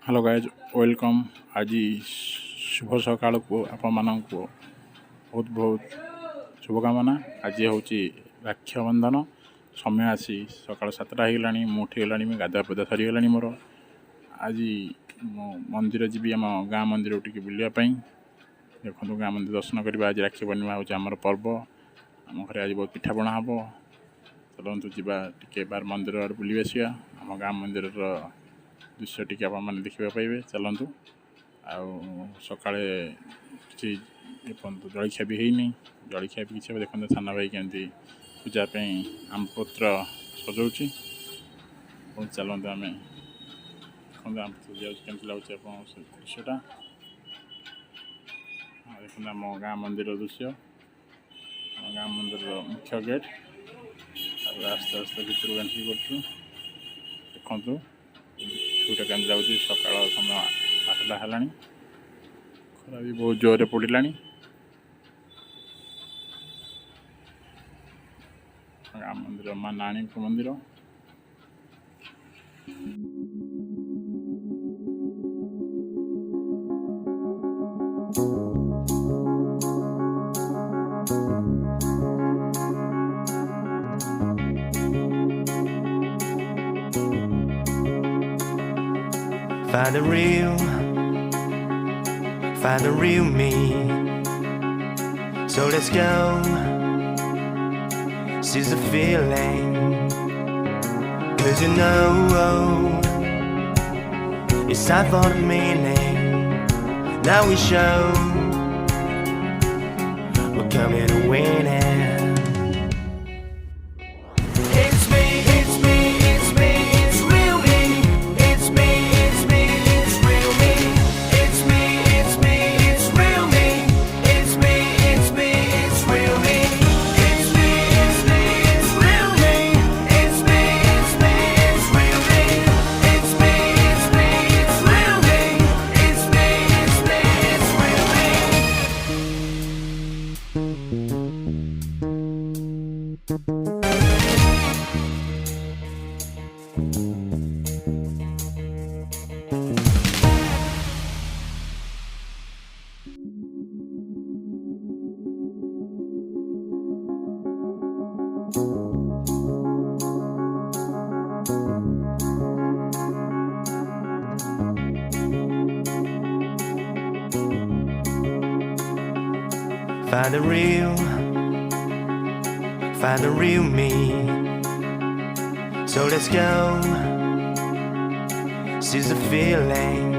Hello guys welcome. आज शुभ सकाल को आपण मानक बहुत बहुत शुभकामना। आज हूँ राक्षी बंधन समय आसी सका 7टा हो गला उठीगला गाधा पदा सरीगला मोर। आज मंदिर जी आम गाँ मंदिर टी बुलापाई देखो गाँ मंदिर दर्शन करवा। आज राक्षी पूर्णिमा हूँ आमर पर्व। आम घर आज बहुत पिठापणा हम। चलतु जा टे बार मंदिर आड़ बुली आसिया। आम गाँ मंदिर दृश्य टी आप देखा पाइबे। चलतु आकाले किसी जलखिया भी होनी। जलखिया भी किसी देखते सान भाई केमती पूजापी आमपत्र सजाऊँगी। चलते आम देखते आमपत्र केमती लगुच दृश्यटा देखते आम गाँ मंदिर दृश्य। गाँ मंदिर मुख्य गेट आस्ते आस्ते भर एंट्री कर देखु छूटा केमती लगुच। सका समय 8टा है खरा भी बहुत जोर पड़ा। गाँ मंदिर माँ नाणी मंदिर। Find the real me. So let's go, seize the feeling. 'Cause you know it's time for the meaning. Now we show we're coming to win it. Find the real me. So let's go, seize the feeling.